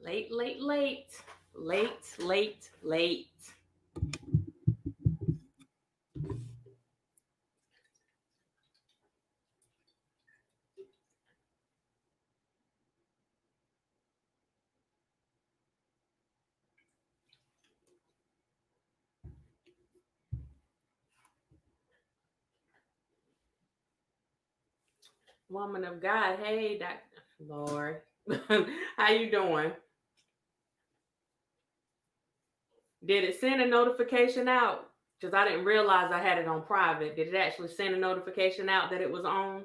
Late, late, late. Late, late, late. Woman of God, hey, Dr. Lord. How you doing? Did it send a notification out? Because I didn't realize I had it on private. Did it actually send a notification out that it was on?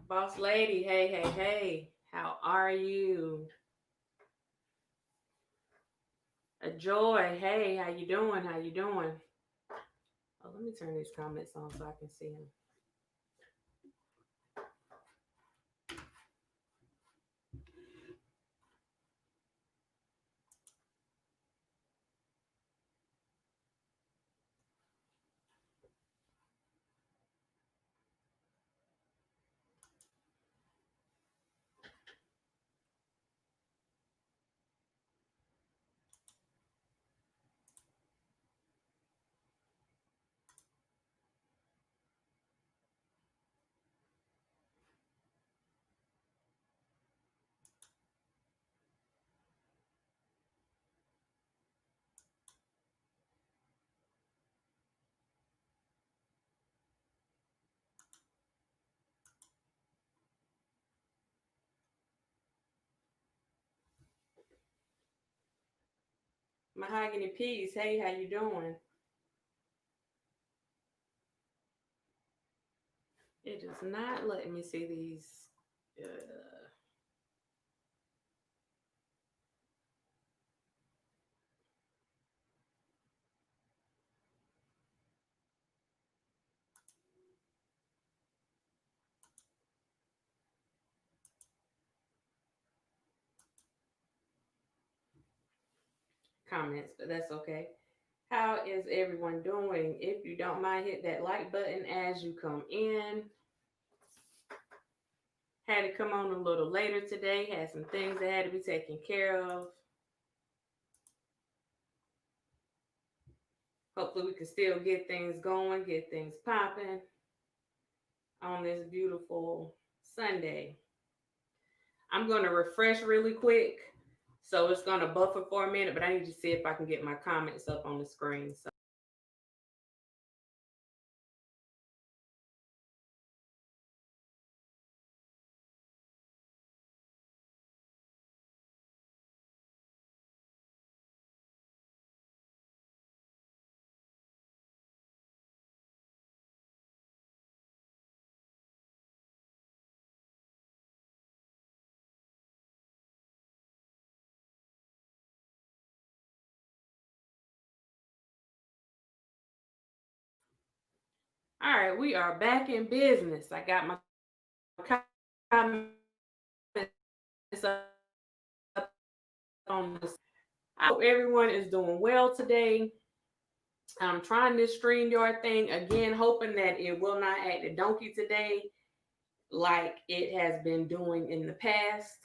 Boss lady, hey, hey, hey. How are you? A joy, hey, how you doing? How you doing? Oh, let me turn these comments on so I can see them. Mahogany Peace, hey, how you doing? It is not letting me see these comments, but that's okay. How is everyone doing? If you don't mind, hit that like button as you come in. Had to come on a little later today, had some things that had to be taken care of. Hopefully, we can still get things going, get things popping on this beautiful Sunday. I'm going to refresh really quick. So it's going to buffer for a minute, but I need to see if I can get my comments up on the screen. So all right, we are back in business. I got my comments up on this. I hope everyone is doing well today. I'm trying this StreamYard thing again, hoping that it will not act a donkey today like it has been doing in the past.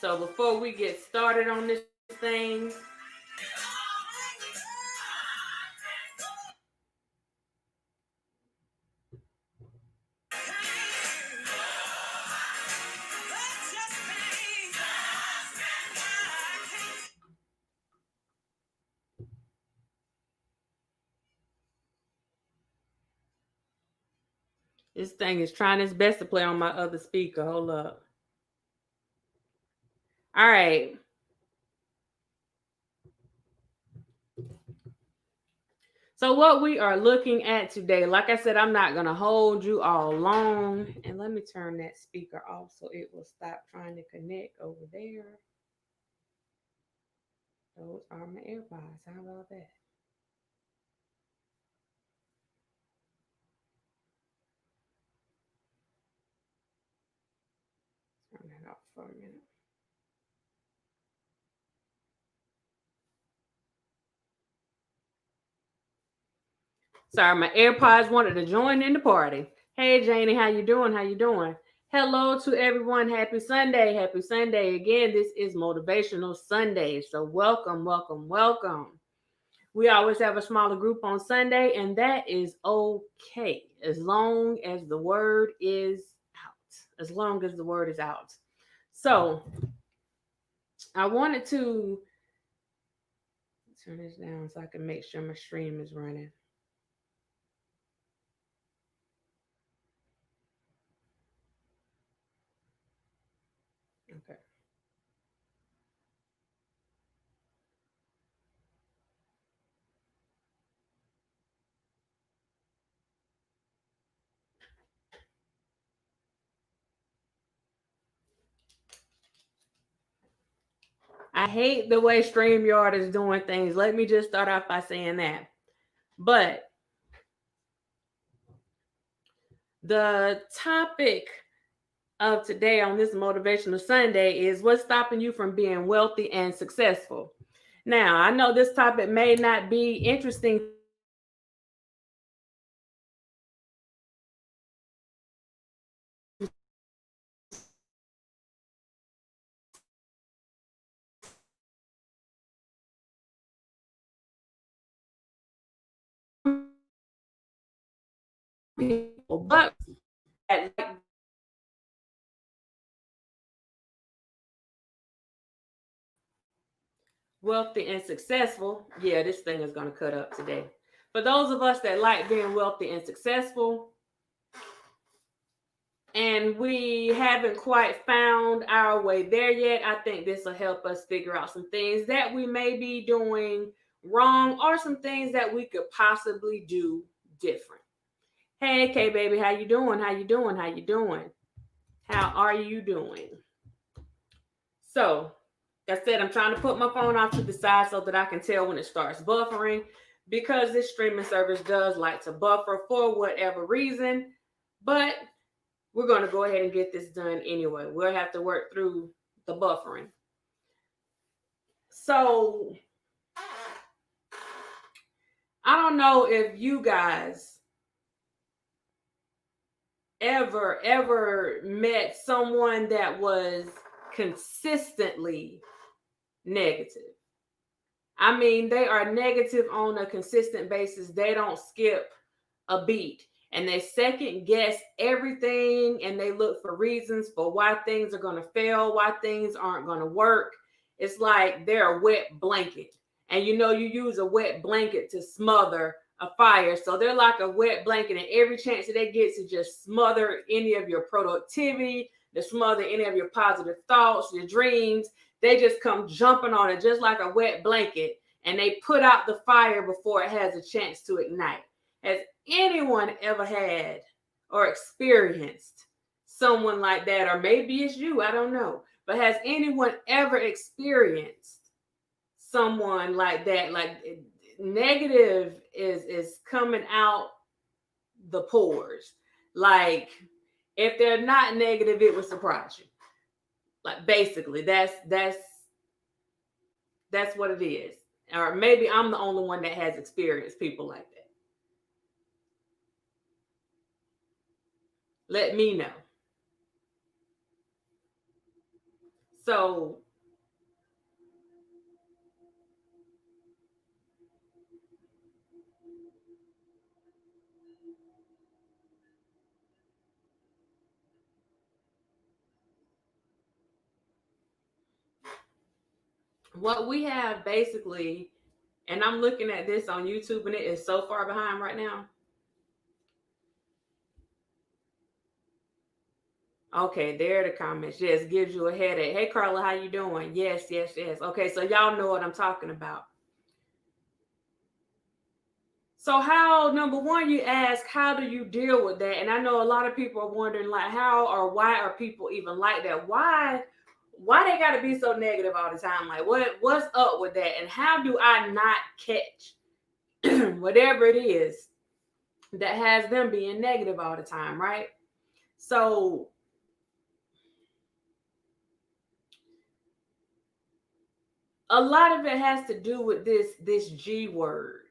So before we get started on this thing, this thing is trying its best to play on my other speaker. Hold up. All right. So what we are looking at today, like I said, I'm not going to hold you all long. And let me turn that speaker off so it will stop trying to connect over there. Those are my AirPods. How about that? Turn that off for a minute. Sorry, my AirPods wanted to join in the party. Hey, Janie, how you doing? How you doing? Hello to everyone. Happy Sunday. Happy Sunday. Again, this is Motivational Sunday. So welcome, welcome, welcome. We always have a smaller group on Sunday, and that is okay as long as the word is out. As long as the word is out. So I wanted to turn this down so I can make sure my stream is running. Okay. I hate the way StreamYard is doing things. Let me just start off by saying that. But the topic of today on this Motivational Sunday is what's stopping you from being wealthy and successful. Now, I know this topic may not be interesting people, but wealthy and successful, yeah, this thing is going to cut up today. For those of us that like being wealthy and successful, and we haven't quite found our way there yet, I think this will help us figure out some things that we may be doing wrong or some things that we could possibly do different. Hey, K baby, how you doing? How you doing? How you doing? How are you doing? So, like I said, I'm trying to put my phone off to the side so that I can tell when it starts buffering because this streaming service does like to buffer for whatever reason. But we're going to go ahead and get this done anyway. We'll have to work through the buffering. So, I don't know if you guys ever met someone that was consistently negative. I mean, they are negative on a consistent basis. They don't skip a beat. And they second guess everything and they look for reasons for why things are going to fail, why things aren't going to work. It's like they're a wet blanket. And you know, you use a wet blanket to smother a fire. So they're like a wet blanket, and every chance that they get to just smother any of your productivity, to smother any of your positive thoughts, your dreams, they just come jumping on it just like a wet blanket, and they put out the fire before it has a chance to ignite. Has anyone ever had or experienced someone like that? Or maybe it's you, I don't know. But has anyone ever experienced someone like that? Like negative is coming out the pores. Like if they're not negative, it would surprise you. Like basically, that's what it is. Or maybe I'm the only one that has experienced people like that. Let me know. So what we have basically, and I'm looking at this on YouTube and it is so far behind right now. Okay, there are the comments. Yes, gives you a headache. Hey Carla, how you doing? Yes, yes, yes. Okay, so y'all know what I'm talking about. So how, number one, you ask, how do you deal with that? And I know a lot of people are wondering, like, how or why are people even like that? Why they gotta be so negative all the time? Like, what's up with that? And how do I not catch whatever it is that has them being negative all the time, right? So a lot of it has to do with this G word,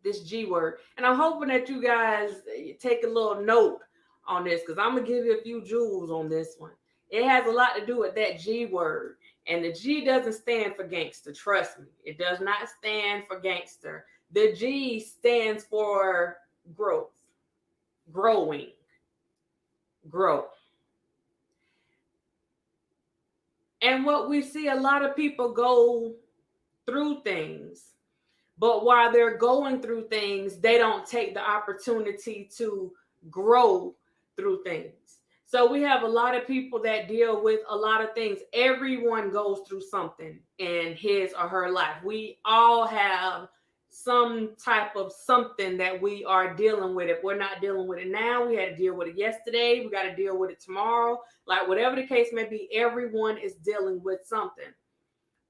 this G word. And I'm hoping that you guys take a little note on this because I'm gonna give you a few jewels on this one. It has a lot to do with that G word. And the G doesn't stand for gangster. Trust me, it does not stand for gangster. The G stands for growth, growing, growth. And what we see, a lot of people go through things, but while they're going through things, they don't take the opportunity to grow through things. So we have a lot of people that deal with a lot of things. Everyone goes through something in his or her life. We all have some type of something that we are dealing with. If we're not dealing with it now, we had to deal with it yesterday. We got to deal with it tomorrow. Like whatever the case may be, everyone is dealing with something.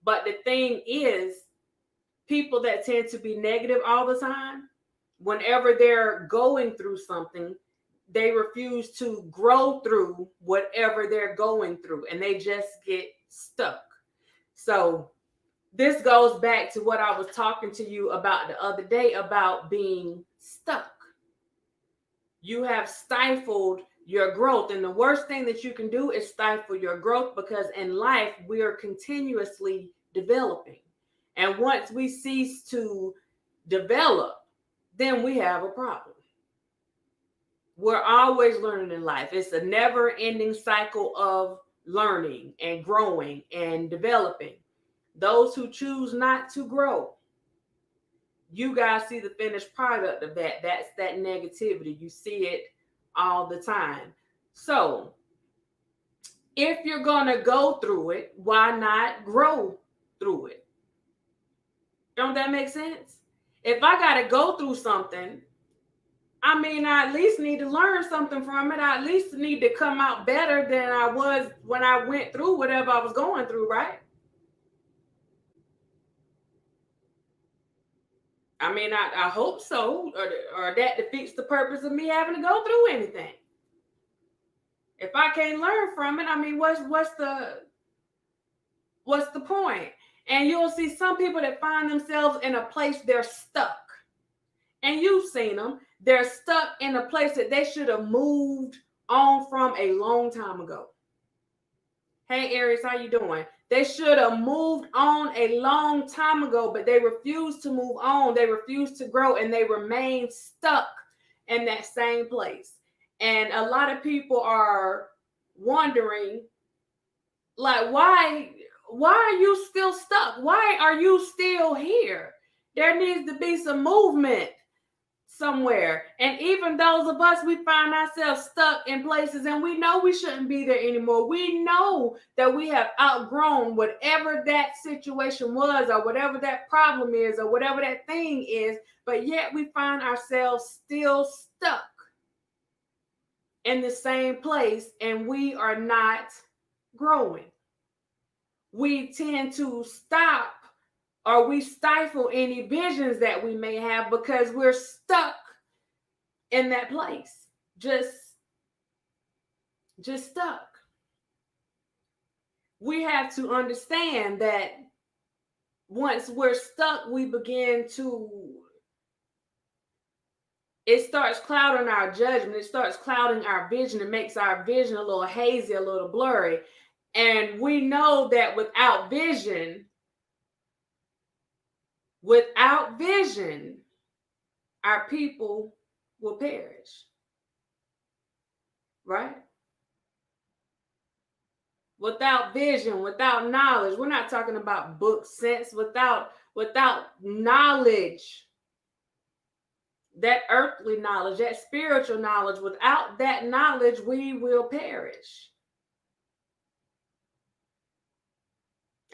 But the thing is, people that tend to be negative all the time, whenever they're going through something, they refuse to grow through whatever they're going through and they just get stuck. So, this goes back to what I was talking to you about the other day about being stuck. You have stifled your growth. And the worst thing that you can do is stifle your growth because in life, we are continuously developing. And once we cease to develop, then we have a problem. We're always learning in life. It's a never ending cycle of learning and growing and developing. Those who choose not to grow, you guys see the finished product of that. That's that negativity. You see it all the time. So, if you're going to go through it, why not grow through it? Don't that make sense? If I got to go through something, I mean, I at least need to learn something from it. I at least need to come out better than I was when I went through whatever I was going through, right? I mean, I hope so, or that defeats the purpose of me having to go through anything. If I can't learn from it, I mean, what's the point? And you'll see some people that find themselves in a place they're stuck. And you've seen them. They're stuck in a place that they should have moved on from a long time ago. Hey Aries, how you doing? They should have moved on a long time ago, but they refuse to move on. They refuse to grow and they remain stuck in that same place. And a lot of people are wondering, like, why are you still stuck? Why are you still here? There needs to be some movement somewhere. And even those of us, we find ourselves stuck in places and we know we shouldn't be there anymore. We know that we have outgrown whatever that situation was or whatever that problem is or whatever that thing is, but yet we find ourselves still stuck in the same place and we are not growing. We tend to stop or we stifle any visions that we may have because we're stuck in that place, just stuck. We have to understand that once we're stuck, we begin to, it starts clouding our judgment, it starts clouding our vision, it makes our vision a little hazy, a little blurry. And we know that without vision, our people will perish. Right? Without vision, without knowledge, we're not talking about book sense, without knowledge, that earthly knowledge, that spiritual knowledge, without that knowledge, we will perish.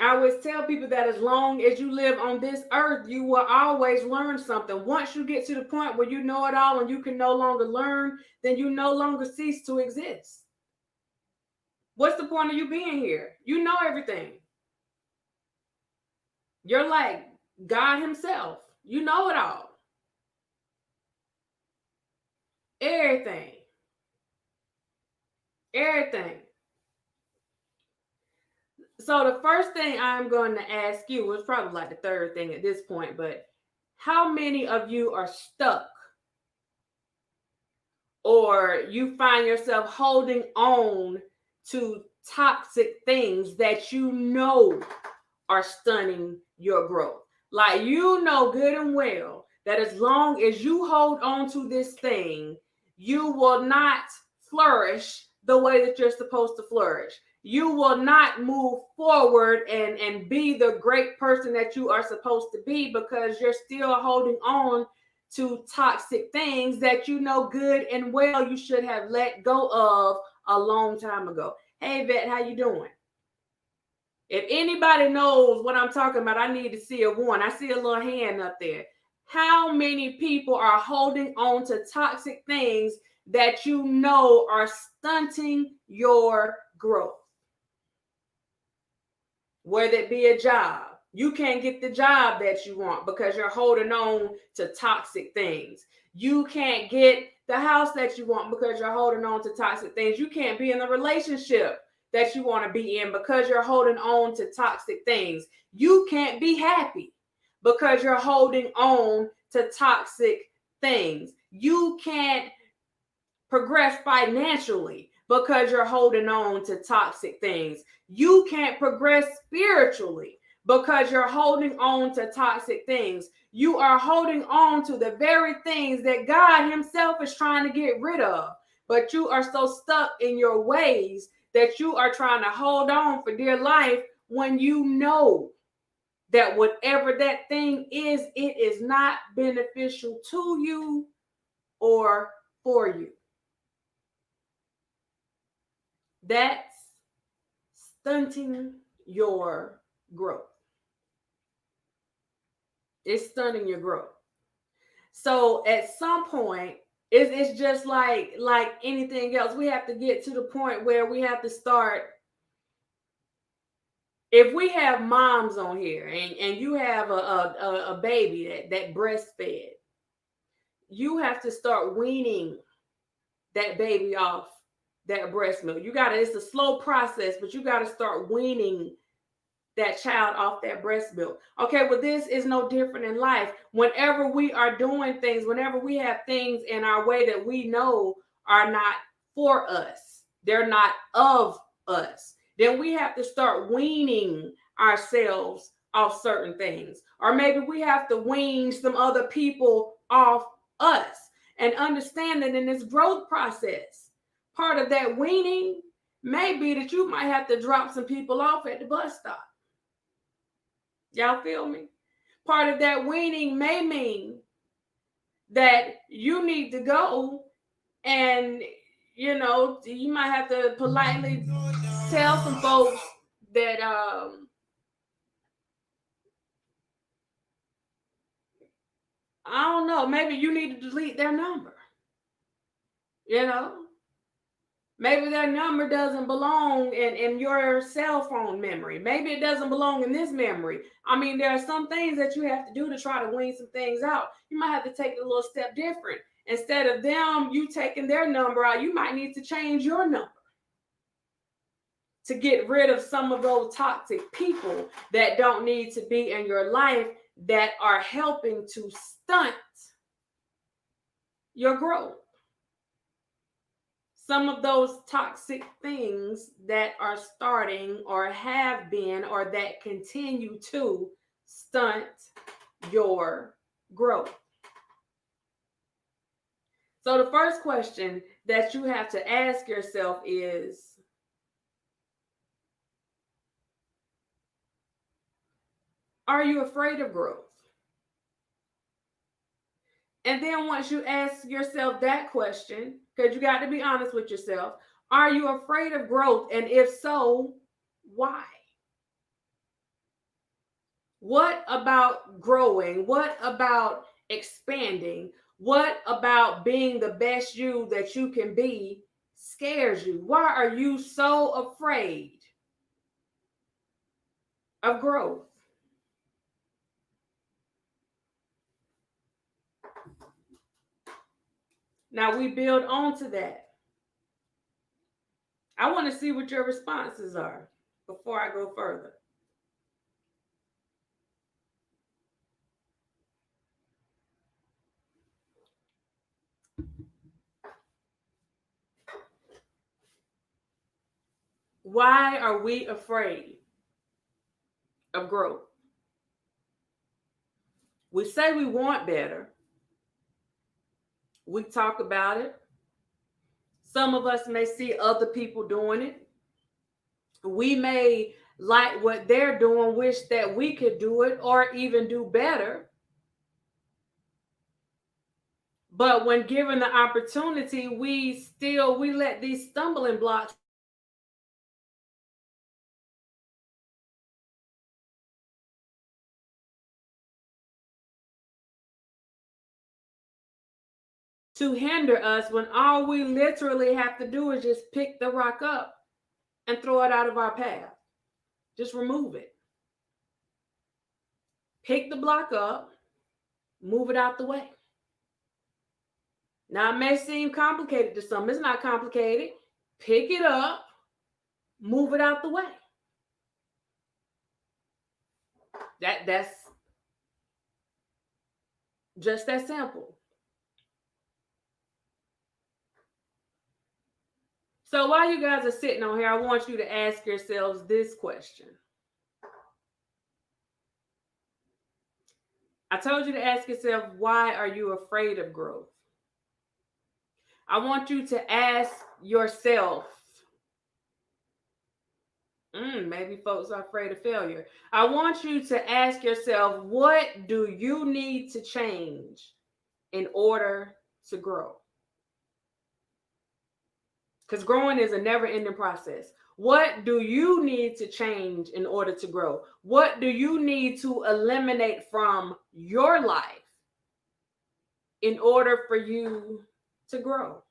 I always tell people that as long as you live on this earth, you will always learn something. Once you get to the point where you know it all and you can no longer learn, then you no longer cease to exist. What's the point of you being here? You know everything. You're like God himself. You know it all. Everything. Everything. So the first thing I'm going to ask you was probably like the third thing at this point, but how many of you are stuck or you find yourself holding on to toxic things that you know are stunning your growth? Like, you know good and well that as long as you hold on to this thing, you will not flourish the way that you're supposed to flourish. You will not move forward and be the great person that you are supposed to be because you're still holding on to toxic things that you know good and well you should have let go of a long time ago. Hey, Vet, how you doing? If anybody knows what I'm talking about, I need to see a one. I see a little hand up there. How many people are holding on to toxic things that you know are stunting your growth? Whether it be a job, you can't get the job that you want because you're holding on to toxic things. You can't get the house that you want because you're holding on to toxic things. You can't be in the relationship that you want to be in because you're holding on to toxic things. You can't be happy because you're holding on to toxic things. You can't progress financially because you're holding on to toxic things. You can't progress spiritually because you're holding on to toxic things. You are holding on to the very things that God himself is trying to get rid of. But you are so stuck in your ways that you are trying to hold on for dear life when you know that whatever that thing is, it is not beneficial to you or for you. That's stunting your growth. It's stunting your growth. So at some point, it's just like anything else. We have to get to the point where we have to start. If we have moms on here and you have a baby that breastfed, you have to start weaning that baby off that breast milk. It's a slow process, but you got to start weaning that child off that breast milk. Okay, well, this is no different in life. Whenever we are doing things, whenever we have things in our way that we know are not for us, they're not of us, then we have to start weaning ourselves off certain things. Or maybe we have to wean some other people off us and understand that in this growth process, part of that weaning may be that you might have to drop some people off at the bus stop. Y'all feel me? Part of that weaning may mean that you need to go and, you might have to politely tell some folks that, I don't know, maybe you need to delete their number. Maybe their number doesn't belong in your cell phone memory. Maybe it doesn't belong in this memory. I mean, there are some things that you have to do to try to wean some things out. You might have to take it a little step different. Instead of you taking their number out, you might need to change your number to get rid of some of those toxic people that don't need to be in your life that are helping to stunt your growth. some of those toxic things that are starting or have been or that continue to stunt your growth. So, the first question that you have to ask yourself is, are you afraid of growth? And then once you ask yourself that question, because you got to be honest with yourself, are you afraid of growth? And if so, why? What about growing? What about expanding? What about being the best you that you can be scares you? Why are you so afraid of growth? Now we build onto that. I want to see what your responses are before I go further. Why are we afraid of growth? We say we want better. We talk about it. Some of us may see other people doing it. We may like what they're doing, wish that we could do it or even do better. But when given the opportunity, we let these stumbling blocks to hinder us when all we literally have to do is just pick the rock up and throw it out of our path. Just remove it. Pick the block up, move it out the way. Now, it may seem complicated to some. It's not complicated. Pick it up, move it out the way. That's just that simple. So while you guys are sitting on here, I want you to ask yourselves this question. I told you to ask yourself, why are you afraid of growth? I want you to ask yourself, maybe folks are afraid of failure. I want you to ask yourself, what do you need to change in order to grow? Because growing is a never-ending process. What do you need to change in order to grow? What do you need to eliminate from your life in order for you to grow?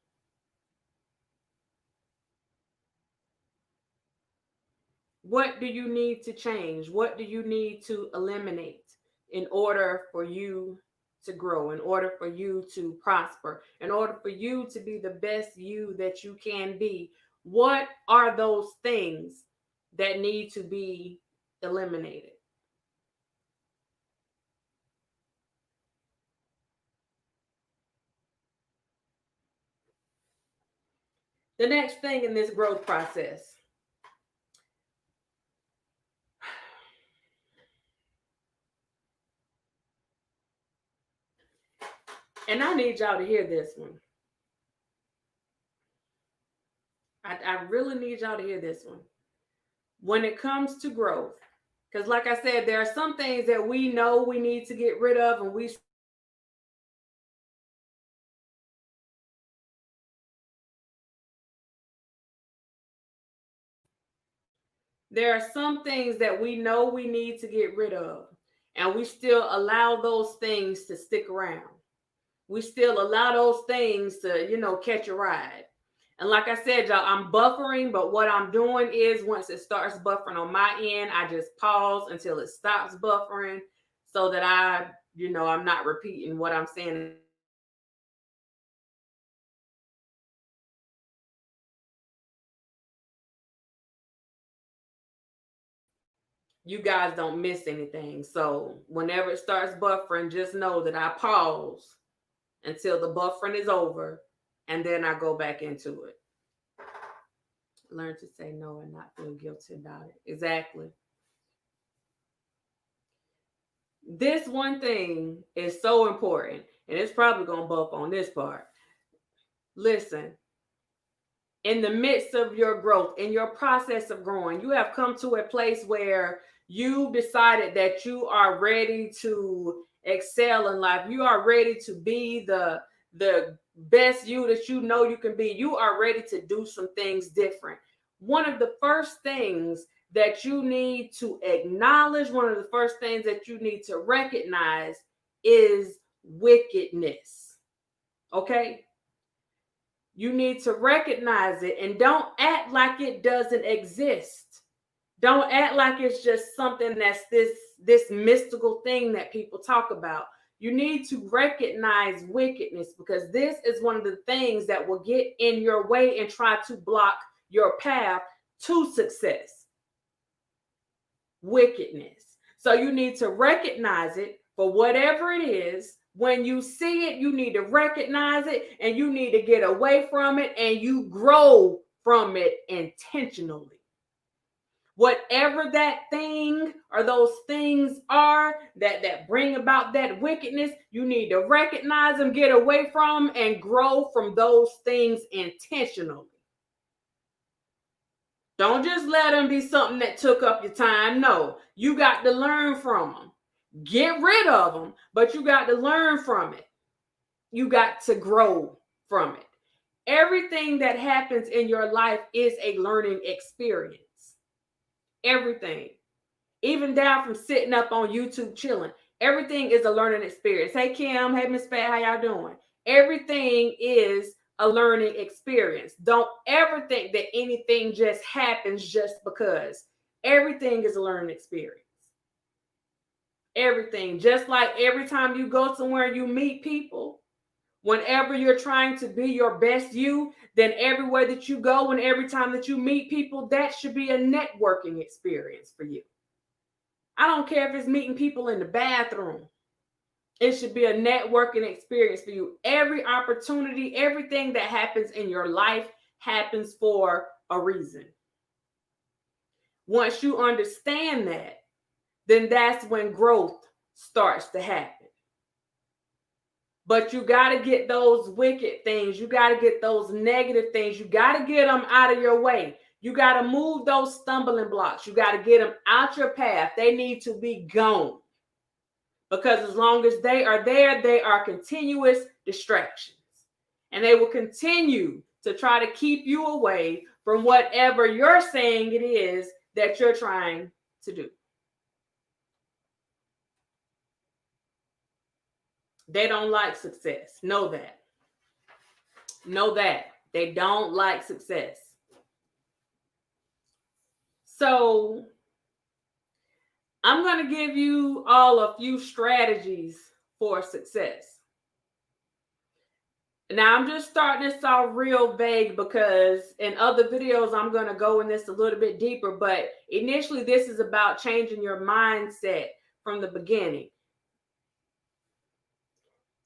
What do you need to change? What do you need to eliminate in order for you to grow, in order for you to prosper, in order for you to be the best you that you can be? What are those things that need to be eliminated? The next thing in this growth process, and I need y'all to hear this one. I really need y'all to hear this one. When it comes to growth, because like I said, there are some things that we know we need to get rid of, and there are some things that we know we need to get rid of, and we still allow those things to stick around. We still allow those things to, catch a ride. And like I said, y'all, I'm buffering, but what I'm doing is once it starts buffering on my end, I just pause until it stops buffering so that I'm not repeating what I'm saying. You guys don't miss anything. So whenever it starts buffering, just know that I pause until the buffering is over and then I go back into it. Learn to say no and not feel guilty about it. Exactly. This one thing is so important, and it's probably going to bump on this part. Listen, in the midst of your growth, in your process of growing, you have come to a place where you decided that you are ready to excel in life. You are ready to be the best you that you know you can be. You are ready to do some things different. One of the first things that you need to acknowledge, one of the first things that you need to recognize is wickedness. Okay? You need to recognize it and don't act like it doesn't exist. Don't act like it's just something that's this mystical thing that people talk about. You need to recognize wickedness, because this is one of the things that will get in your way and try to block your path to success. Wickedness. So you need to recognize it for whatever it is. When you see it, you need to recognize it and you need to get away from it, and you grow from it intentionally. Whatever that thing or those things are that bring about that wickedness, you need to recognize them, get away from, and grow from those things intentionally. Don't just let them be something that took up your time. No, you got to learn from them. Get rid of them, but you got to learn from it. You got to grow from it. Everything that happens in your life is a learning experience. Everything. Even down from sitting up on YouTube chilling. Everything is a learning experience. Hey, Kim. Hey, Miss Fat. How y'all doing? Everything is a learning experience. Don't ever think that anything just happens just because. Everything is a learning experience. Everything. Just like every time you go somewhere, you meet people. Whenever you're trying to be your best you, then everywhere that you go and every time that you meet people, that should be a networking experience for you. I don't care if it's meeting people in the bathroom. It should be a networking experience for you. Every opportunity, everything that happens in your life happens for a reason. Once you understand that, then that's when growth starts to happen. But you got to get those wicked things. You got to get those negative things. You got to get them out of your way. You got to move those stumbling blocks. You got to get them out your path. They need to be gone. Because as long as they are there, they are continuous distractions. And they will continue to try to keep you away from whatever you're saying it is that you're trying to do. They don't like success. Know that. Know that. They don't like success. So I'm going to give you all a few strategies for success. Now, I'm just starting this off real vague because in other videos, I'm going to go in this a little bit deeper. But initially, this is about changing your mindset from the beginning.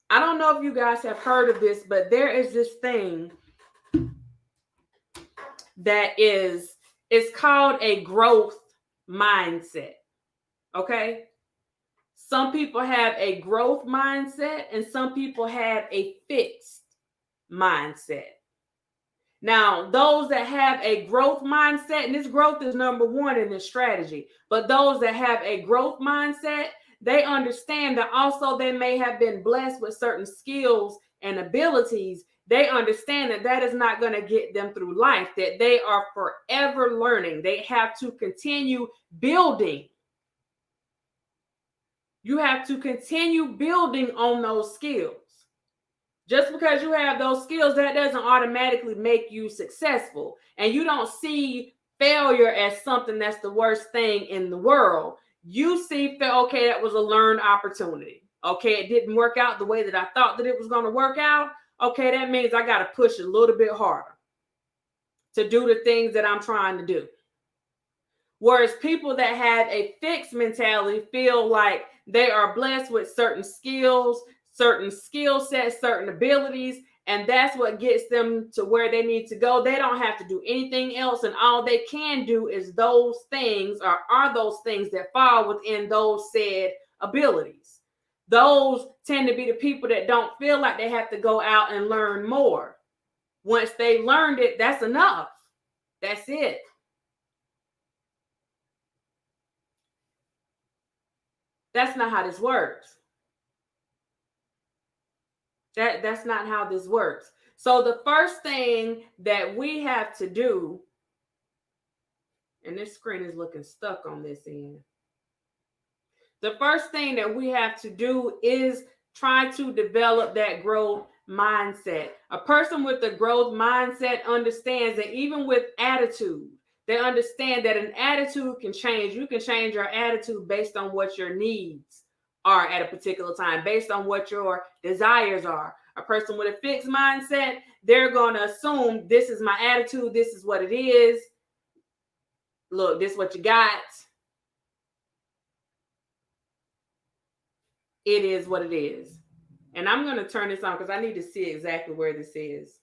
I don't know if you guys have heard of this, but there is this thing that it's called a growth mindset. Okay? Some people have a growth mindset and some people have a fixed mindset. Now, those that have a growth mindset, and this growth is number one in this strategy, but those that have a growth mindset, they understand that also they may have been blessed with certain skills and abilities. They understand that that is not going to get them through life, that they are forever learning. They have to continue building. You have to continue building on those skills. Just because you have those skills, that doesn't automatically make you successful. And you don't see failure as something that's the worst thing in the world. You see, okay, that was a learned opportunity. Okay, it didn't work out the way that I thought that it was going to work out. Okay, that means I got to push a little bit harder to do the things that I'm trying to do. Whereas people that have a fixed mentality feel like they are blessed with certain skills, certain skill sets, certain abilities, And that's what gets them to where they need to go. They don't have to do anything else. And all they can do is those things, or are those things that fall within those said abilities. Those tend to be the people that don't feel like they have to go out and learn more. Once they learned it, that's enough. That's it. That's not how this works. That's not how this works. So the first thing that we have to do, and this screen is looking stuck on this end. The first thing that we have to do is try to develop that growth mindset. A person with a growth mindset understands that even with attitude, they understand that an attitude can change. You can change your attitude based on what your needs are at a particular time, based on what your desires are. A person with a fixed mindset, they're going to assume this is my attitude, this is what it is. Look, this is what you got. It is what it is. And I'm going to turn this on because I need to see exactly where this is.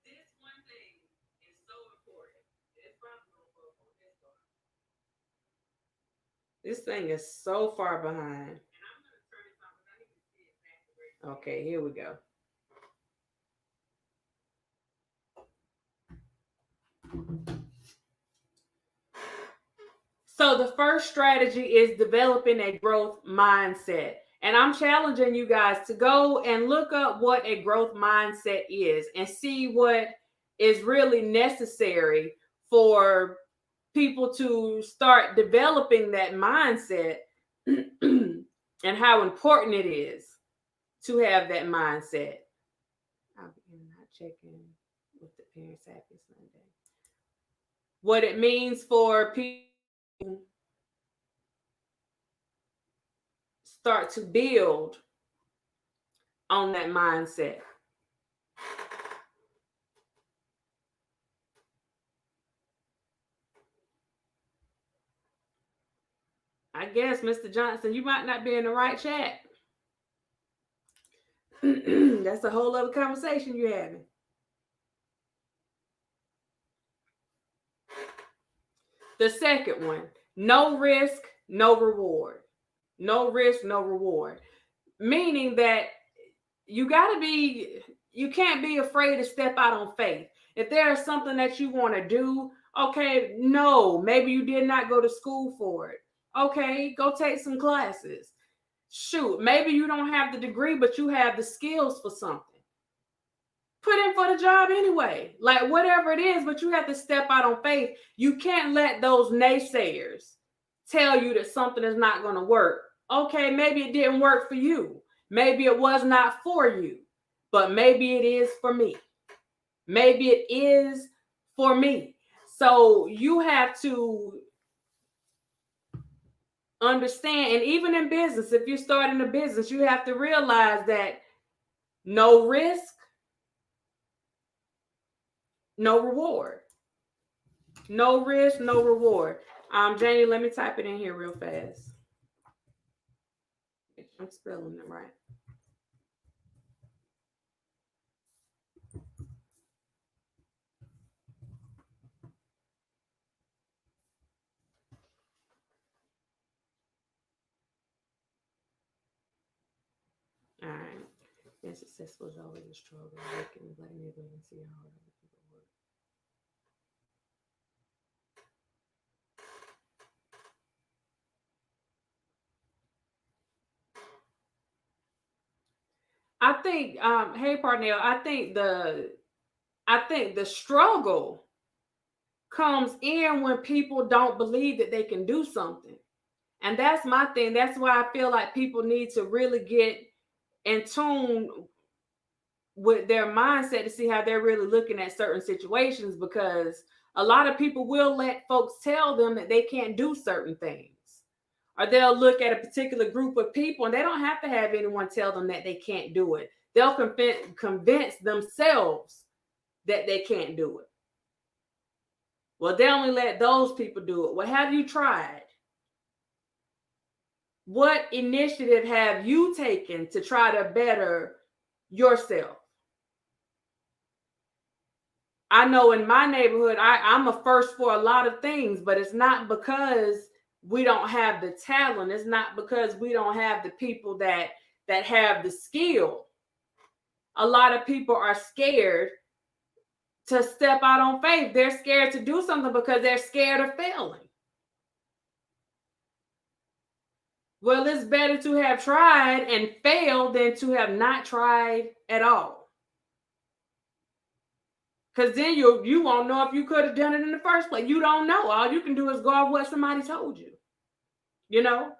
This one thing is so important. This thing is so far behind. Okay, here we go. So the first strategy is developing a growth mindset. And I'm challenging you guys to go and look up what a growth mindset is and see what is really necessary for people to start developing that mindset and how important it is to have that mindset. I'll be not checking with the parents happy Sunday. What it means for people start to build on that mindset. I guess, Mr. Johnson, you might not be in the right chat. That's a whole other conversation you're having. The second one, no risk, no reward. No risk, no reward. Meaning that you can't be afraid to step out on faith. If there is something that you want to do, okay, no, maybe you did not go to school for it. Okay, go take some classes. Shoot, maybe you don't have the degree, but you have the skills for something. Put in for the job anyway. Like whatever it is, but you have to step out on faith. You can't let those naysayers tell you that something is not going to work. Okay, maybe it didn't work for you. Maybe it was not for you, but maybe it is for me. Maybe it is for me. So you have to understand, and even in business, if you're starting a business, you have to realize that no risk, no reward. No risk, no reward. Janie, let me type it in here real fast. I'm spelling it right. All right. Being successful is always a struggle. Working and letting everyone see how hard other people work. I think, hey Parnell, I think the struggle comes in when people don't believe that they can do something. And that's my thing. That's why I feel like people need to really get in tune with their mindset to see how they're really looking at certain situations, because a lot of people will let folks tell them that they can't do certain things. Or they'll look at a particular group of people and they don't have to have anyone tell them that they can't do it. They'll convince themselves that they can't do it. Well, they only let those people do it. Well, have you tried? What initiative have you taken to try to better yourself? I know in my neighborhood, I'm a first for a lot of things, but it's not because we don't have the talent. It's not because we don't have the people that have the skill. A lot of people are scared to step out on faith. They're scared to do something because they're scared of failing. Well, it's better to have tried and failed than to have not tried at all. Because then you won't know if you could have done it in the first place. You don't know. All you can do is go off what somebody told you. You know?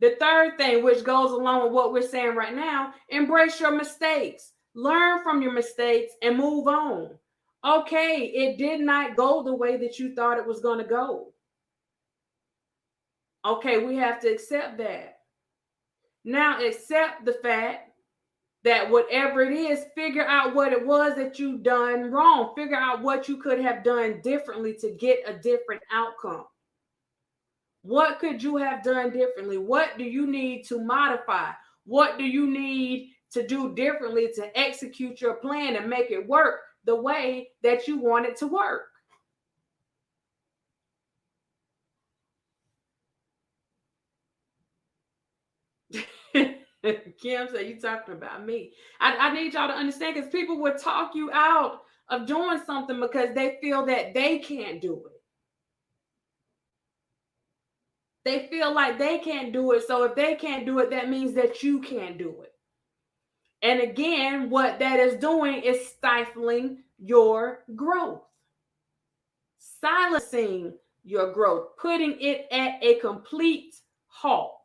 The third thing, which goes along with what we're saying right now, embrace your mistakes. Learn from your mistakes and move on. Okay, it did not go the way that you thought it was going to go. Okay, we have to accept that. Now accept the fact that whatever it is, figure out what it was that you done wrong. Figure out what you could have done differently to get a different outcome. What could you have done differently? What do you need to modify? What do you need to do differently to execute your plan and make it work the way that you want it to work? Kim said, you talking about me. I need y'all to understand, because people will talk you out of doing something because they feel that they can't do it. They feel like they can't do it. So if they can't do it, that means that you can't do it. And again, what that is doing is stifling your growth, silencing your growth, putting it at a complete halt.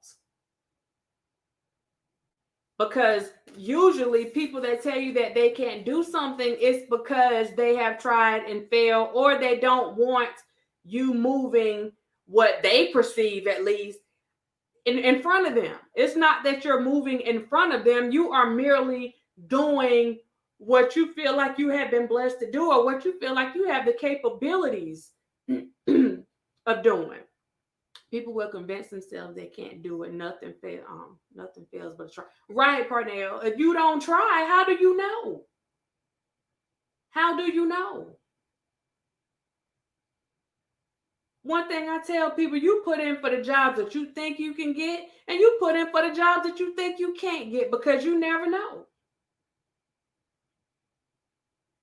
Because usually people that tell you that they can't do something, it's because they have tried and failed, or they don't want you moving what they perceive, at least, in front of them. It's not that you're moving in front of them. You are merely doing what you feel like you have been blessed to do, or what you feel like you have the capabilities of doing. People will convince themselves they can't do it. Nothing fails but a try. Right, Parnell. If you don't try, how do you know? How do you know? One thing I tell people, you put in for the jobs that you think you can get, and you put in for the jobs that you think you can't get, because you never know.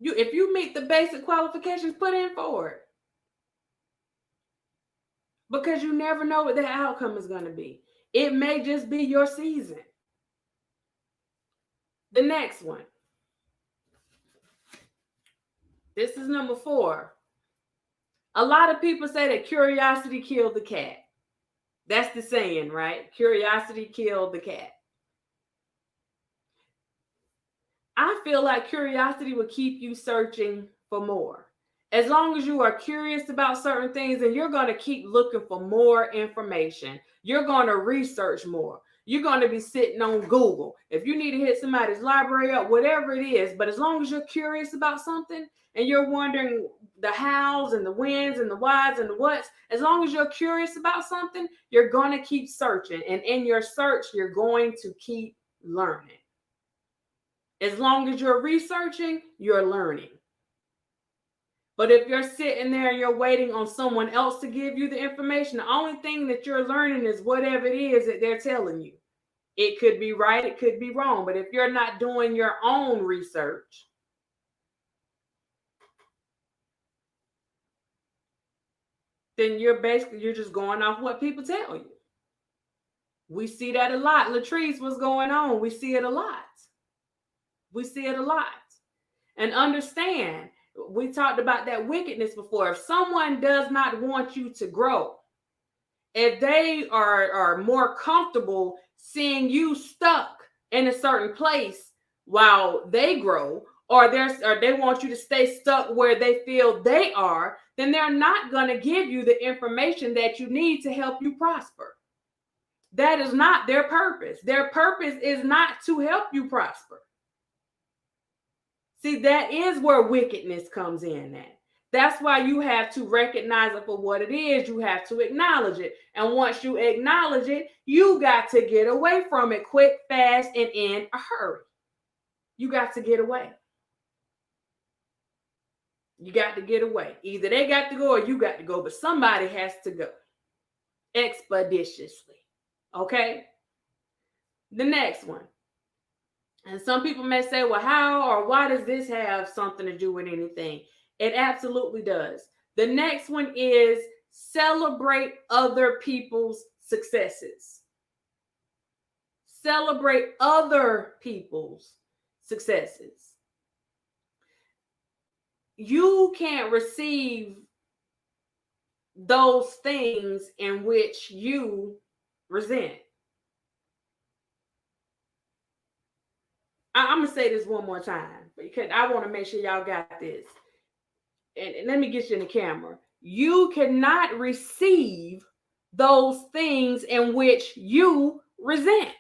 If you meet the basic qualifications, put in for it. Because you never know what the outcome is going to be. It may just be your season. The next one. This is number 4. A lot of people say that curiosity killed the cat. That's the saying, right? Curiosity killed the cat. I feel like curiosity will keep you searching for more. As long as you are curious about certain things, and you're going to keep looking for more information. You're going to research more. You're going to be sitting on Google. If you need to hit somebody's library up, whatever it is, but as long as you're curious about something and you're wondering the hows and the whens and the whys and the whats, as long as you're curious about something, you're going to keep searching. And in your search, you're going to keep learning. As long as you're researching, you're learning. But if you're sitting there and you're waiting on someone else to give you the information, the only thing that you're learning is whatever it is that they're telling you. It could be right, it could be wrong. But if you're not doing your own research, then you're just going off what people tell you. We see that a lot. Latrice, what's going on? We see it a lot. We see it a lot. And understand, we talked about that wickedness before. If someone does not want you to grow, if they are more comfortable seeing you stuck in a certain place while they grow, or they want you to stay stuck where they feel they are, then they're not going to give you the information that you need to help you prosper. That is not their purpose. Their purpose is not to help you prosper. See, that is where wickedness comes in at. That's why you have to recognize it for what it is. You have to acknowledge it. And once you acknowledge it, you got to get away from it quick, fast, and in a hurry. You got to get away. You got to get away. Either they got to go or you got to go, but somebody has to go expeditiously. Okay? The next one. And some people may say, well, how or why does this have something to do with anything? It absolutely does. The next one is celebrate other people's successes. Celebrate other people's successes. You can't receive those things in which you resent. I'm going to say this one more time because I want to make sure y'all got this. And let me get you in the camera. You cannot receive those things in which you resent.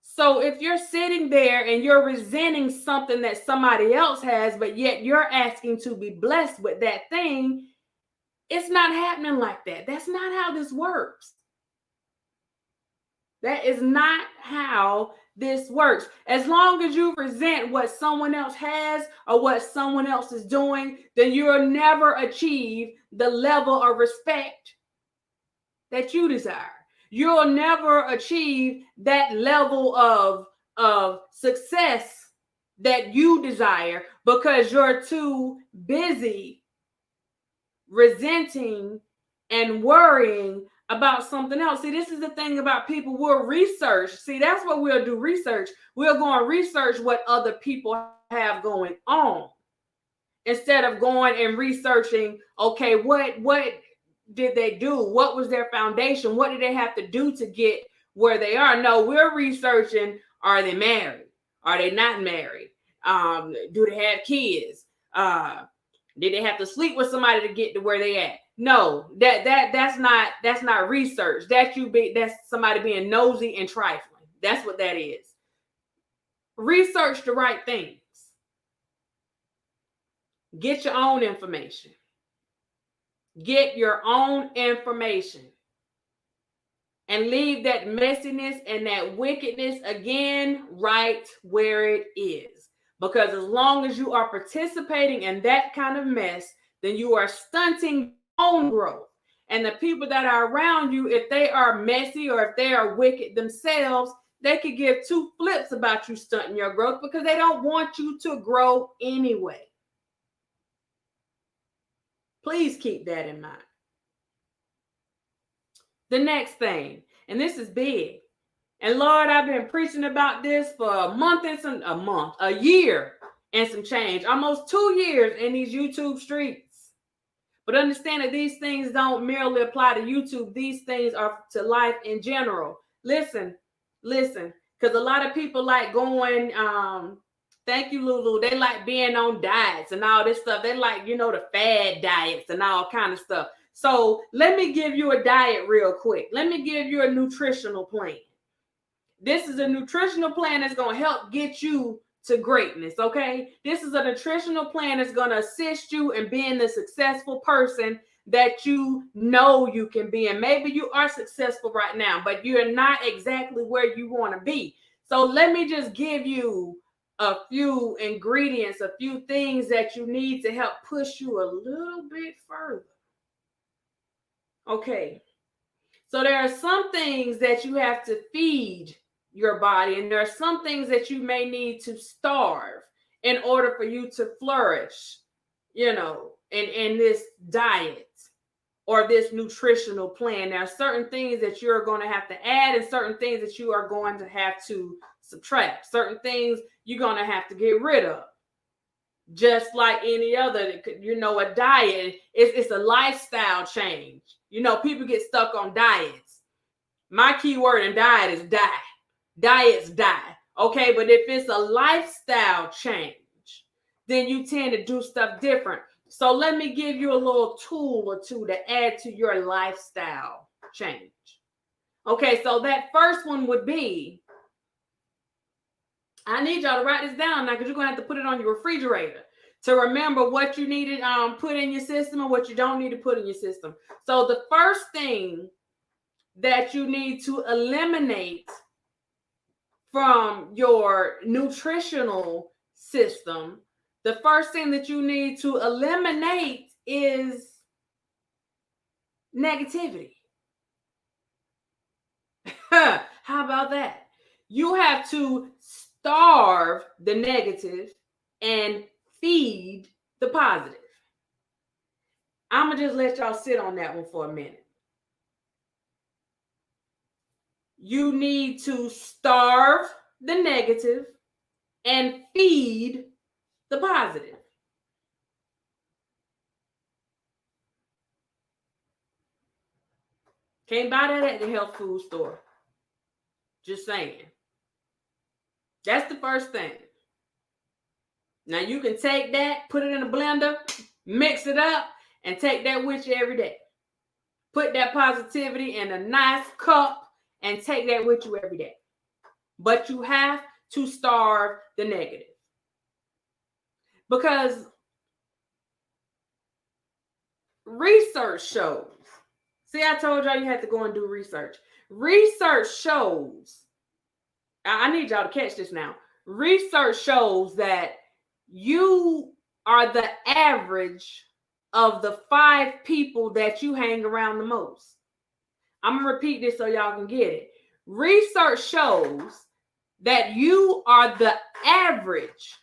So if you're sitting there and you're resenting something that somebody else has, but yet you're asking to be blessed with that thing, it's not happening like that. That's not how this works. That is not how this works. As long as you resent what someone else has or what someone else is doing, then you'll never achieve the level of respect that you desire. You'll never achieve that level of success that you desire because you're too busy resenting and worrying about something else. See, this is the thing about people. We'll research. See, that's what we'll do research. We'll go and research what other people have going on instead of going and researching, okay, what did they do? What was their foundation? What did they have to do to get where they are? No, we're researching, are they married? Are they not married? Do they have kids? Did they have to sleep with somebody to get to where they at? No, that's not research. That's somebody being nosy and trifling. That's what that is. Research the right things. Get your own information. Get your own information. And leave that messiness and that wickedness again right where it is. Because as long as you are participating in that kind of mess, then you are stunting your own growth. And the people that are around you, if they are messy or if they are wicked themselves, they could give two flips about you stunting your growth because they don't want you to grow anyway. Please keep that in mind. The next thing, and this is big. And Lord, I've been preaching about this for a year and some change, almost 2 years in these YouTube streets. But understand that these things don't merely apply to YouTube. These things are to life in general. Listen, because a lot of people like going, thank you, Lulu. They like being on diets and all this stuff. They like, the fad diets and all kind of stuff. So let me give you a diet real quick. Let me give you a nutritional plan. This is a nutritional plan that's going to help get you to greatness, okay? This is a nutritional plan that's going to assist you in being the successful person that you know you can be. And maybe you are successful right now, but you're not exactly where you want to be. So let me just give you a few ingredients, a few things that you need to help push you a little bit further. Okay, so there are some things that you have to feed your body, and there are some things that you may need to starve in order for you to flourish, in this diet or this nutritional plan. There are certain things that you're going to have to add and certain things that you are going to have to subtract. Certain things you're going to have to get rid of. Just like any other, a diet, it's a lifestyle change. People get stuck on diets. My key word in diet is die. Diets die. Okay, but if it's a lifestyle change, then you tend to do stuff different. So let me give you a little tool or two to add to your lifestyle change. Okay, so that first one would be, I need y'all to write this down now because you're going to have to put it on your refrigerator. to remember what you need to put in your system and what you don't need to put in your system. So the first thing that you need to eliminate from your nutritional system, the first thing that you need to eliminate is negativity. How about that? You have to starve the negative and feed the positive. I'm going to just let y'all sit on that one for a minute. You need to starve the negative and feed the positive. Can't buy that at the health food store. Just saying. That's the first thing. Now you can take that, put it in a blender, mix it up, and take that with you every day. Put that positivity in a nice cup and take that with you every day. But you have to starve the negative. Because research shows, see, I told y'all you had to go and do research. Research shows, I need y'all to catch this now. Research shows that you are the average of the 5 people that you hang around the most. I'm going to repeat this so y'all can get it. Research shows that you are the average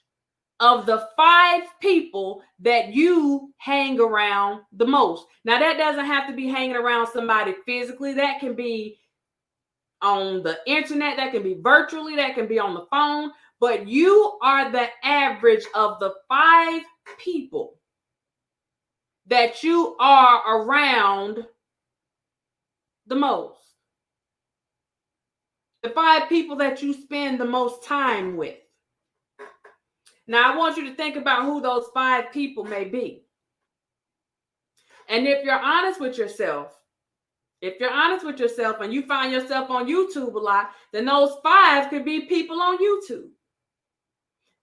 of the 5 people that you hang around the most. Now, that doesn't have to be hanging around somebody physically. That can be on the internet. That can be virtually. That can be on the phone. But you are the average of the 5 people that you are around the most. The 5 people that you spend the most time with. Now, I want you to think about who those 5 people may be. And if you're honest with yourself, and you find yourself on YouTube a lot, then those 5 could be people on YouTube.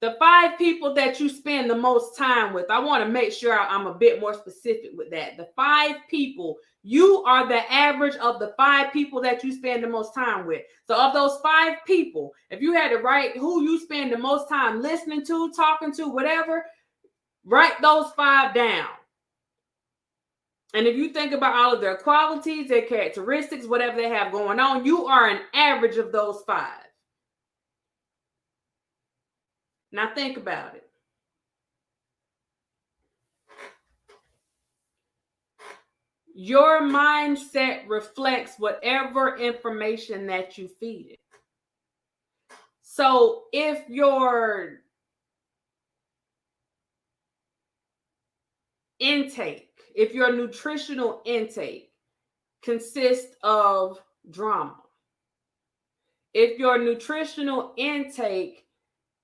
The 5 people that you spend the most time with, I want to make sure I'm a bit more specific with that. The 5 people, you are the average of the 5 people that you spend the most time with. So of those 5 people, if you had to write who you spend the most time listening to, talking to, whatever, write those 5 down. And if you think about all of their qualities, their characteristics, whatever they have going on, you are an average of those 5. Now think about it. Your mindset reflects whatever information that you feed it. So if your nutritional intake consists of drama, if your nutritional intake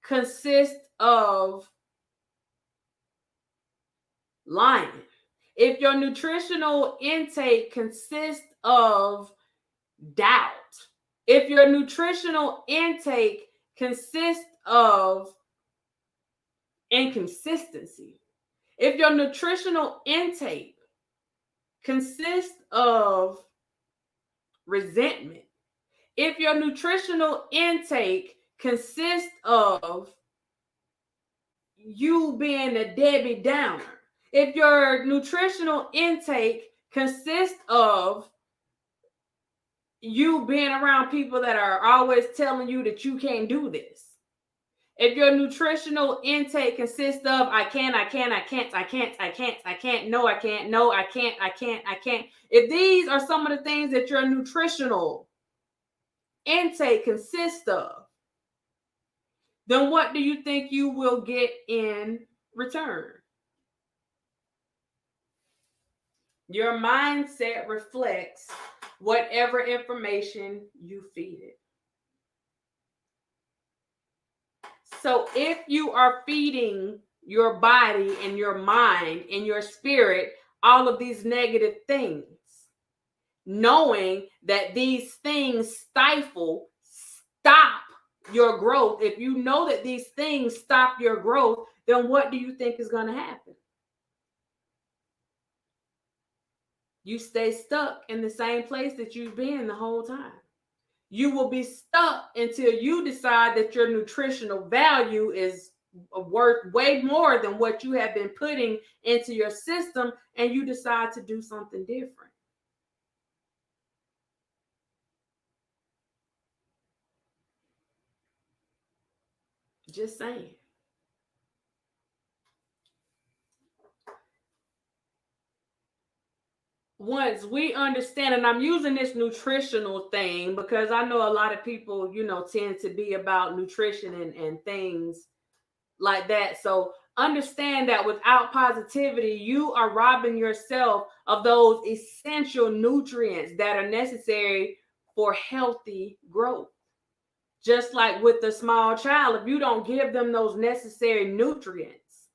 consists of lying, if your nutritional intake consists of doubt, if your nutritional intake consists of inconsistency, if your nutritional intake consists of resentment, if your nutritional intake consists of you being a Debbie Downer, if your nutritional intake consists of you being around people that are always telling you that you can't do this, if your nutritional intake consists of I can't, no, I can't. If these are some of the things that your nutritional intake consists of, then what do you think you will get in return? Your mindset reflects whatever information you feed it. So if you are feeding your body and your mind and your spirit all of these negative things, knowing that these things stop your growth, if you know that these things stop your growth, then what do you think is going to happen? You stay stuck in the same place that you've been the whole time. You will be stuck until you decide that your nutritional value is worth way more than what you have been putting into your system, and you decide to do something different. Just saying. Once we understand, and I'm using this nutritional thing because I know a lot of people, tend to be about nutrition and things like that. So understand that without positivity, you are robbing yourself of those essential nutrients that are necessary for healthy growth. Just like with the small child, if you don't give them those necessary nutrients,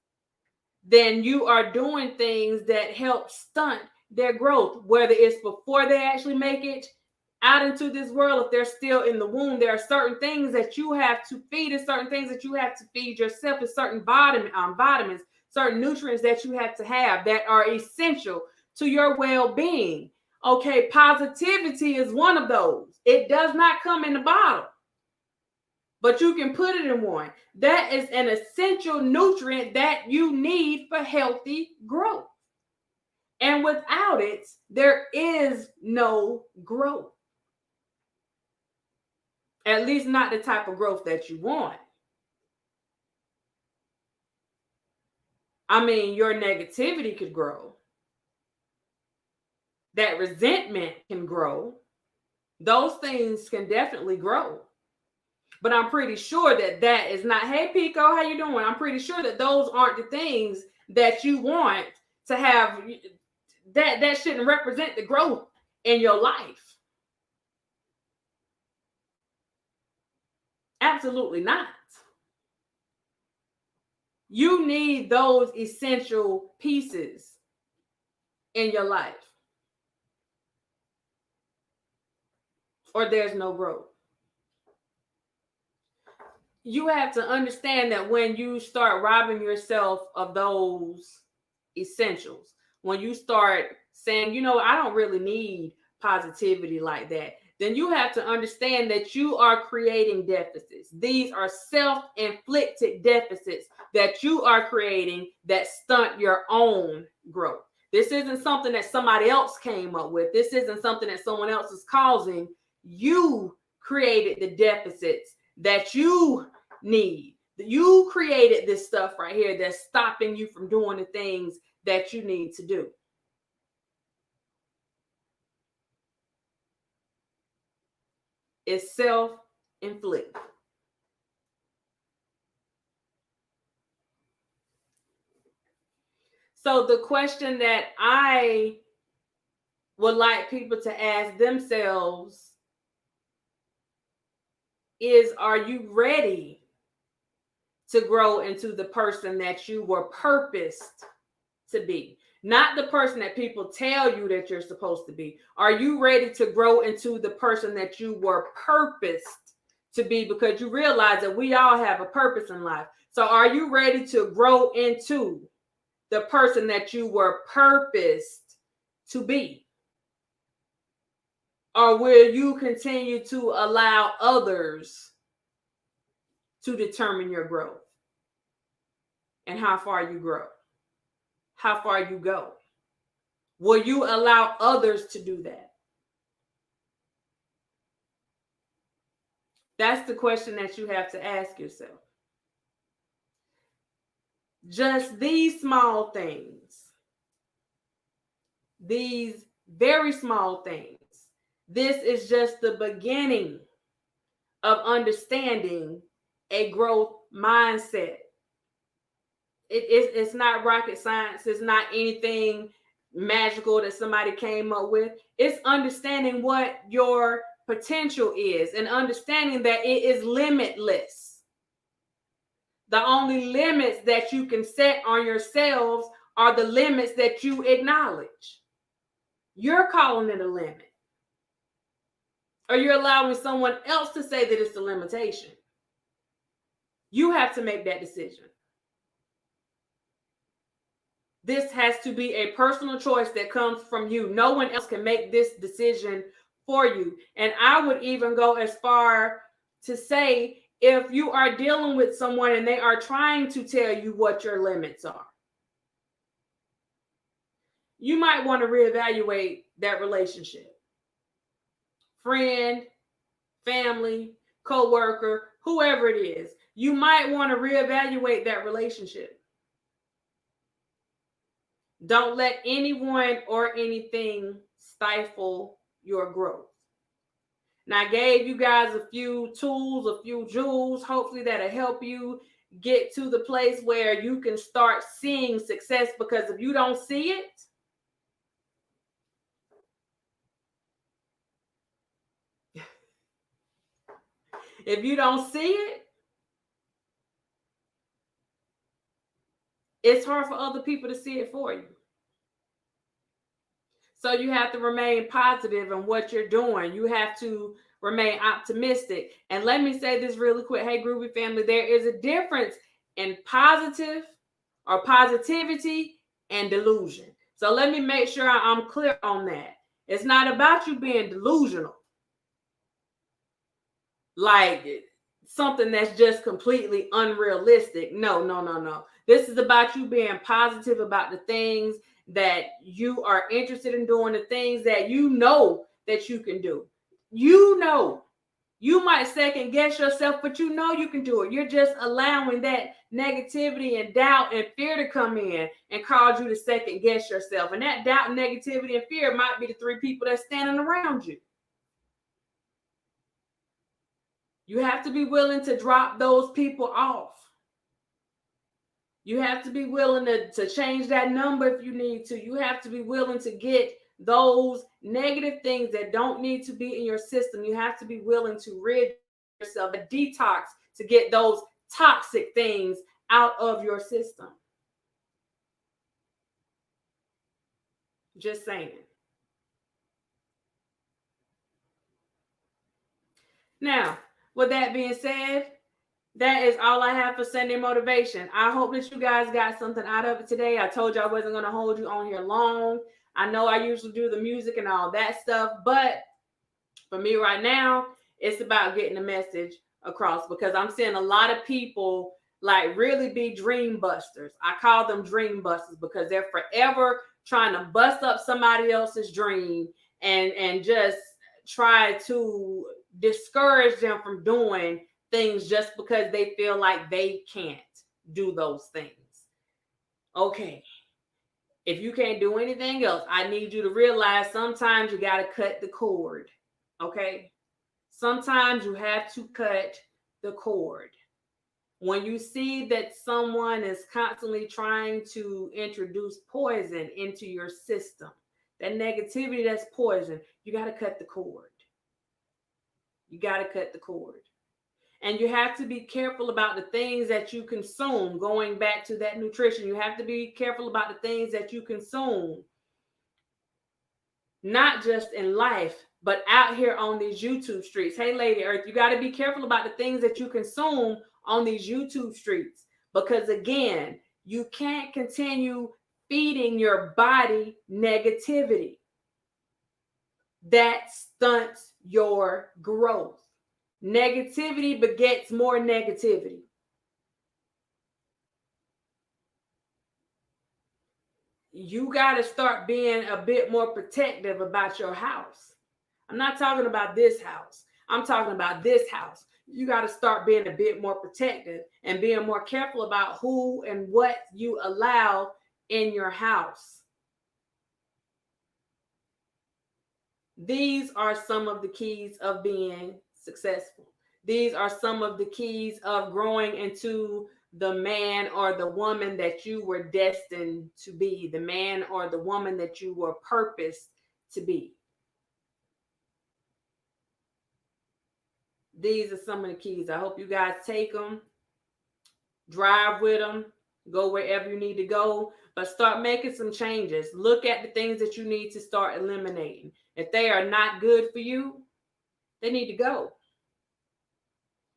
then you are doing things that help stunt their growth, whether it's before they actually make it out into this world. If they're still in the womb, there are certain things that you have to feed, and certain things that you have to feed yourself, and certain vitamins, certain nutrients that you have to have that are essential to your well-being. Okay, positivity is one of those. It does not come in a bottle, but you can put it in one. That is an essential nutrient that you need for healthy growth. And without it, there is no growth. At least not the type of growth that you want. I mean, your negativity could grow. That resentment can grow. Those things can definitely grow. But I'm pretty sure that is not, hey, Pico, how you doing? I'm pretty sure that those aren't the things that you want to have. That shouldn't represent the growth in your life. Absolutely not. You need those essential pieces in your life, or there's no growth. You have to understand that when you start robbing yourself of those essentials, when you start saying, I don't really need positivity like that, then you have to understand that you are creating deficits. These are self-inflicted deficits that you are creating that stunt your own growth. This isn't something that somebody else came up with. This isn't something that someone else is causing. You created the deficits that you need. You created this stuff right here that's stopping you from doing the things that you need to do. It's self-inflicted. So the question that I would like people to ask themselves is, are you ready to grow into the person that you were purposed to be? Not the person that people tell you that you're supposed to be. Are you ready to grow into the person that you were purposed to be? Because you realize that we all have a purpose in life. So are you ready to grow into the person that you were purposed to be? Or will you continue to allow others to determine your growth and how far you grow, how far you go? Will you allow others to do that? That's the question that you have to ask yourself. Just these small things, these very small things, this is just the beginning of understanding a growth mindset. It's not rocket science. It's not anything magical that somebody came up with. It's understanding what your potential is and understanding that it is limitless. The only limits that you can set on yourselves are the limits that you acknowledge. You're calling it a limit. Or you're allowing someone else to say that it's a limitation. You have to make that decision. This has to be a personal choice that comes from you. No one else can make this decision for you. And I would even go as far to say, if you are dealing with someone and they are trying to tell you what your limits are, you might want to reevaluate that relationship. Friend, family, co-worker, whoever it is, you might want to reevaluate that relationship. Don't let anyone or anything stifle your growth. Now, I gave you guys a few tools, a few jewels. Hopefully that'll help you get to the place where you can start seeing success, because if you don't see it, if you don't see it, it's hard for other people to see it for you. So you have to remain positive in what you're doing. You have to remain optimistic. And let me say this really quick. Hey, Groovy family, there is a difference in positive or positivity and delusion. So let me make sure I'm clear on that. It's not about you being delusional, like something that's just completely unrealistic. No, no, no, no. This is about you being positive about the things that you are interested in doing, the things that you know that you can do. You know, you might second guess yourself, but you know you can do it. You're just allowing that negativity and doubt and fear to come in and cause you to second guess yourself. And that doubt, negativity, and fear might be the three people that's standing around you. You have to be willing to drop those people off. You have to be willing to change that number if you need to. You have to be willing to get those negative things that don't need to be in your system. You have to be willing to rid yourself, a detox, to get those toxic things out of your system. Just saying. Now, with that being said, that is all I have for Sunday motivation. I hope that you guys got something out of it today. I told you I wasn't going to hold you on here long. I know I usually do the music and all that stuff, but for me right now, it's about getting the message across, because I'm seeing a lot of people like really be dream busters. I call them dream busters because they're forever trying to bust up somebody else's dream and just try to discourage them from doing things just because they feel like they can't do those things. Okay. If you can't do anything else, I need you to realize sometimes you got to cut the cord. Okay. Sometimes you have to cut the cord. When you see that someone is constantly trying to introduce poison into your system, that negativity, that's poison, you got to cut the cord. You got to cut the cord. And you have to be careful about the things that you consume. Going back to that nutrition, you have to be careful about the things that you consume. Not just in life, but out here on these YouTube streets. Hey, Lady Earth, you got to be careful about the things that you consume on these YouTube streets. Because again, you can't continue feeding your body negativity. That stunts your growth. Negativity begets more negativity. You got to start being a bit more protective about your house. I'm not talking about this house. I'm talking about this house. You got to start being a bit more protective and being more careful about who and what you allow in your house. These are some of the keys of being successful. These are some of the keys of growing into the man or the woman that you were destined to be, the man or the woman that you were purposed to be. These are some of the keys. I hope you guys take them, drive with them, go wherever you need to go, but start making some changes. Look at the things that you need to start eliminating. If they are not good for you, they need to go.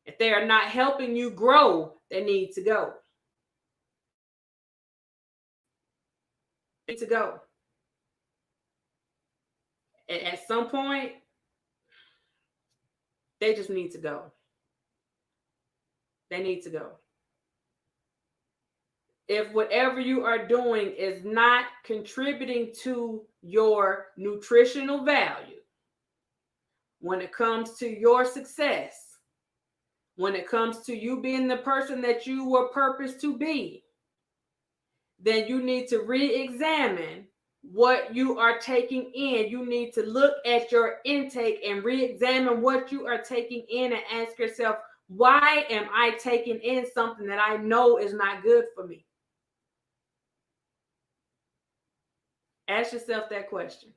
If they are not helping you grow, they need to go. to go. And at some point, they just need to go. They need to go. If whatever you are doing is not contributing to your nutritional value, when it comes to your success, when it comes to you being the person that you were purposed to be, then you need to re-examine what you are taking in. You need to look at your intake and re-examine what you are taking in and ask yourself, why am I taking in something that I know is not good for me? Ask yourself that question.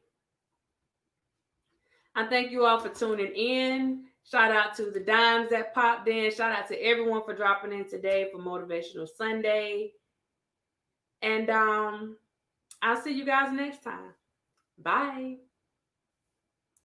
I thank you all for tuning in. Shout out to the dimes that popped in. Shout out to everyone for dropping in today for Motivational Sunday. And I'll see you guys next time. Bye.